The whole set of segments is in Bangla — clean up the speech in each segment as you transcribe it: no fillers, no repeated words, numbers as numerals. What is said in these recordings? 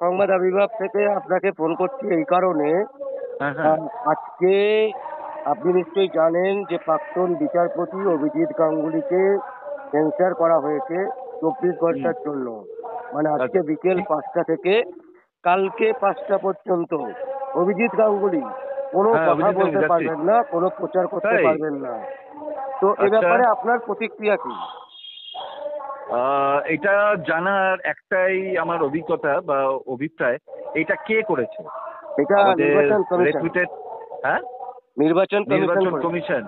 সংবাদ বিভাগ থেকে আপনাকে ফোন করছি এই কারণে, আজকে আপনি নিশ্চয়ই জানেন যে প্রাক্তন বিচারপতি অভিজিৎ গাঙ্গুলিকে সেন্সার করা হয়েছে 24 ঘন্টার জন্য। মানে আজকে বিকেল 5টা থেকে কালকে 5টা পর্যন্ত অভিজিৎ গাঙ্গুলি কোনো কথা বলতে পারবেন না, কোনো প্রচার করতে পারবেন না। তো এ ব্যাপারে আপনার প্রতিক্রিয়া কি? এটা জানার একটাই আমার অভিজ্ঞতা বা অভিপ্রায়, এটা কে করেছে? এটা নির্বাচন কমিশন।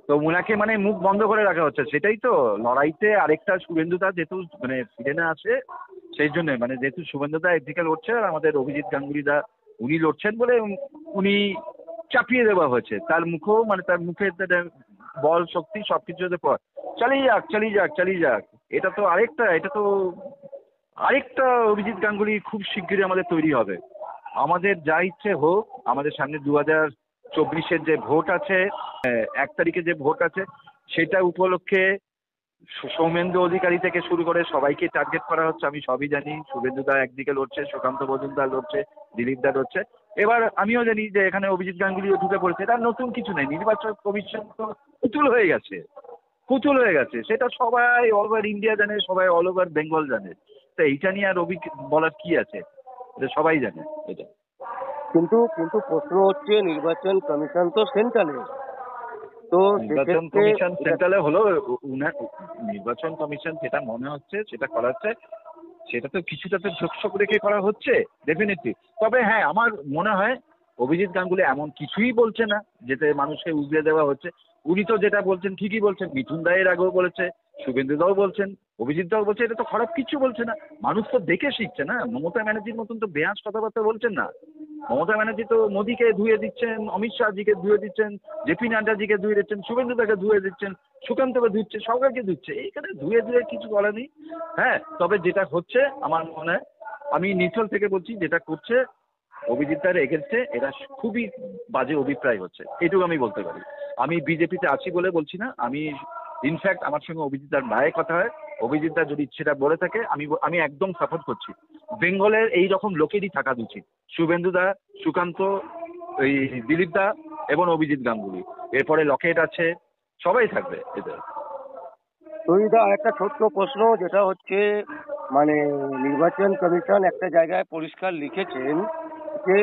তো উনাকে মানে মুখ বন্ধ করে রাখা হচ্ছে, সেটাই তো লড়াইতে। আরেকটা শুভেন্দুদা যেহেতু মানে ফিরে না আসে, সেই জন্য মানে যেহেতু শুভেন্দুদা একদিকে লড়ছে আর আমাদের অভিজিৎ গাঙ্গুলিদা উনি লড়ছেন বলে উনি চাপিয়ে দেওয়া হয়েছে। তার মুখেও মানে তার মুখে বল শক্তি সবকিছু চালিয়ে যাক। এটা তো আরেকটা অভিজিৎ গাঙ্গুলি খুব শিগগিরই আমাদের তৈরি হবে। আমাদের যা ইচ্ছে হোক, আমাদের সামনে 2024-এর যে ভোট আছে, 1 তারিখে যে ভোট আছে, সেটা উপলক্ষে সৌমেন্দু অধিকারী থেকে শুরু করে সবাইকে টার্গেট করা হচ্ছে। আমি সবই জানি। শুভেন্দুদা একদিকে লড়ছে, সুকান্ত মজুমদার লড়ছে, দিলীপদা লড়ছে। এবার আমিও জানি যে এখানে অভিজিৎ গাঙ্গুলিও ঢুকে পড়েছে। এটা নতুন কিছু নেই। নির্বাচন কমিশন তো পুতুল হয়ে গেছে। সেটা সবাই অল ওভার ইন্ডিয়া জানে, সবাই অল ওভার বেঙ্গল জানে। তো এইটা নিয়ে আর বলার কি আছে? এটা সবাই জানে এটা। কিন্তু প্রশ্ন হচ্ছে, নির্বাচন কমিশন তো সেন্ট্রালে, তো নির্বাচন কমিশন সেন্ট্রালে হলো নির্বাচন কমিশন যেটা মনে হচ্ছে সেটা করাচ্ছে, সেটা তো কিছুটা তো ঝোঁকঝোঁক রেখে করা হচ্ছে ডেফিনেটলি। তবে হ্যাঁ, আমার মনে হয় অভিজিৎ গাঙ্গুলি এমন কিছুই বলছে না যেতে মানুষকে উগলে দেওয়া হচ্ছে। উনি তো যেটা বলছেন ঠিকই বলছেন। মিঠুন দায়ের আগেও বলেছে, শুভেন্দুদাও বলছেন, অভিজিৎ দাও বলছে। এটা তো খারাপ কিছু বলছে না। মানুষ তো দেখে শিখছে না। মমতা ব্যানার্জির মতন তো বেয়াস কথাবার্তা বলছেন না। মমতা ব্যানার্জি তো মোদীকে ধুয়ে দিচ্ছেন, অমিত শাহজিকে ধুয়ে দিচ্ছেন, জেপি নাড্ডাজিকে ধুয়ে দিচ্ছেন, শুভেন্দুদাকে ধুয়ে দিচ্ছেন, সুকান্তকে ধুচ্ছে, সবাইকে ধুচ্ছে। এইখানে ধুয়ে কিছু বলা নেই। হ্যাঁ, তবে যেটা হচ্ছে আমার মনে হয়, আমি নিচল থেকে বলছি, যেটা করছে অভিজিৎ দায়ের এগেনস্টে এরা খুবই বাজে অভিপ্রায় হচ্ছে, এটুকু আমি বলতে পারি। আমি বিজেপিতে আছি বলে বলছি না। আমি ইনফ্যাক্ট আমার সঙ্গে অভিজিৎ দার মায়ের কথা হয়। অভিজিৎ দা যদি সেটা বলে থাকে, আমি একদম সাপোর্ট করছি। বেঙ্গলের এই রকম লোকেরই থাকা উচিত। শুভেন্দুদা, সুকান্ত, এই দিলীপ দা এবং অভিজিৎ গাঙ্গুলি, এরপরে লকেট আছে, সবাই থাকবে এদের। সুবিধা একটা ছোট্ট প্রশ্ন, যেটা হচ্ছে মানে নির্বাচন কমিশন একটা জায়গায় পরিষ্কার লিখেছেন যে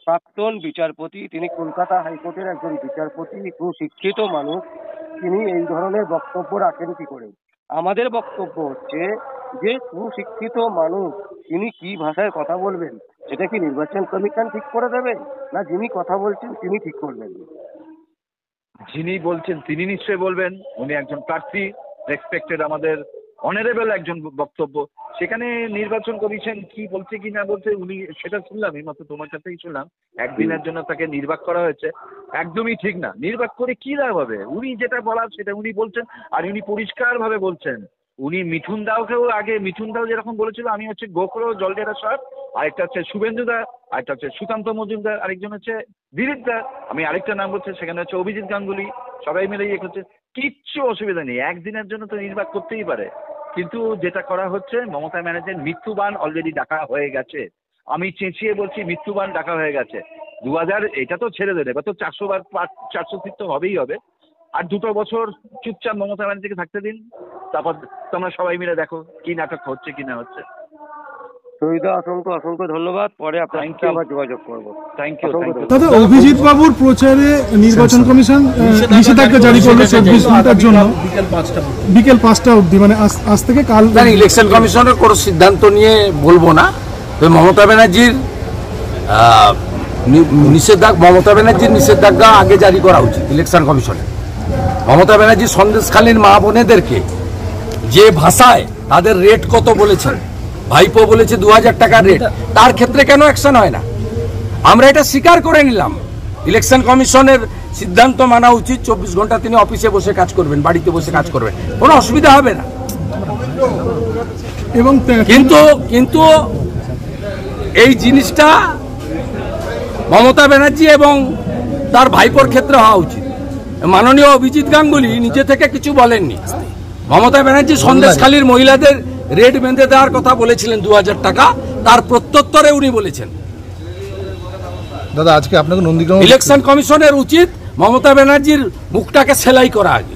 প্রাক্তন বিচারপতি, তিনি কলকাতা হাইকোর্টের একজন বিচারপতি, সুশিক্ষিত মানুষ, তিনি এই ধরনের বক্তব্য রাখেন কি করে? আমাদের বক্তব্য হচ্ছে যে সুশিক্ষিত মানুষ তিনি কি ভাষায় কথা বলবেন, সেটা কি নির্বাচন কমিশন ঠিক করে দেবে, না যিনি কথা বলছেন তিনি ঠিক করবেন? যিনি বলছেন তিনি নিশ্চয়ই বলবেন। উনি একজন প্রার্থী, রেসপেক্টেড, আমাদের অনারেবল একজন বক্তব্য। সেখানে নির্বাচন কমিশন কি বলছে কি না বলছে, উনি সেটা শুনলাম, এই মাত্র তোমার কাছেই শুনলাম, একদিনের জন্য তাকে নির্বাক করা হয়েছে। একদমই ঠিক না। নির্বাক করে কি লাভ হবে? উনি যেটা বলার সেটা উনি বলছেন, আর উনি পরিষ্কারভাবে বলছেন। উনি মিঠুন দাওকেও আগে, মিঠুন দাও যেরকম বলেছিল আমি হচ্ছে গোখরো জলডেরা সাহেব, আরেকটা হচ্ছে শুভেন্দুদা, আরেকটা হচ্ছে সুকান্ত মজুমদার, আরেকজন হচ্ছে দিলীপ দা, আমি আরেকটা নাম বলছি, সেখানে হচ্ছে অভিজিৎ গাঙ্গুলি, সবাই মিলে ইয়ে করছে। কিচ্ছু অসুবিধা নেই, একদিনের জন্য তো নির্বাক করতেই পারে। কিন্তু যেটা করা হচ্ছে, মমতা ব্যানার্জির মৃত্যুবান অলরেডি ডাকা হয়ে গেছে। আমি চেঁচিয়ে বলছি, মৃত্যুবান ডাকা হয়ে গেছে। 2000 এটা তো ছেড়ে দেবে, এবার তো 400 সিট তো হবেই হবে। আর 2 বছর চুপচাপ মমতা ব্যানার্জিকে থাকতে দিন, তারপর তোমরা সবাই মিলে দেখো কি নাটক হচ্ছে কি না হচ্ছে। অসংখ্য ধন্যবাদ। পরে আপনাকে আবার যোগাযোগ করবো। Thank you. দাদা, অভিজিৎ বাবুর প্রচারে নির্বাচন কমিশন নিষেধাজ্ঞা জারি করলো 24 ঘন্টার জন্য, বিকেল 5টা অবধি, মানে আজ থেকে কাল। ইলেকশন কমিশনের কোনো সিদ্ধান্ত নিয়ে বলবো না। মমতা ব্যানার্জির নিষেধাজ্ঞা আগে জারি করা উচিত ইলেকশন কমিশনের। মমতা ব্যানার্জি সন্দেশখালীর মা বোনেদেরকে যে ভাষায় তাদের রেট কত বলেছেন, ভাইপো বলেছে 2000 টাকার রেট, তার ক্ষেত্রে কেন অ্যাকশন হয় না? আমরা এটা স্বীকার করে নিলাম। ইলেকশন কমিশনের সিদ্ধান্ত মানা উচিত। 24 ঘন্টা তিনি অফিসে বসে কাজ করবেন, বাড়িতে বসে কাজ করবেন, কোনো অসুবিধা হবে না। এবং কিন্তু এই জিনিসটা মমতা ব্যানার্জি এবং তার ভাইপোর ক্ষেত্রে হওয়া উচিত। মাননীয় অভিজিৎ গাঙ্গুলি নিজে থেকে কিছু বলেননি। মমতা ব্যানার্জি সন্দেশখালীর মহিলাদের রেট বেঁধে দেওয়ার কথা বলেছিলেন 2000 টাকা, তার প্রত্যুত্তরে উনি বলেছেন। দাদা আজকে আপনাকে নন্দীগ্রাম ইলেকশন কমিশনের উচিত মমতা ব্যানার্জির মুখটাকে সেলাই করা আগে।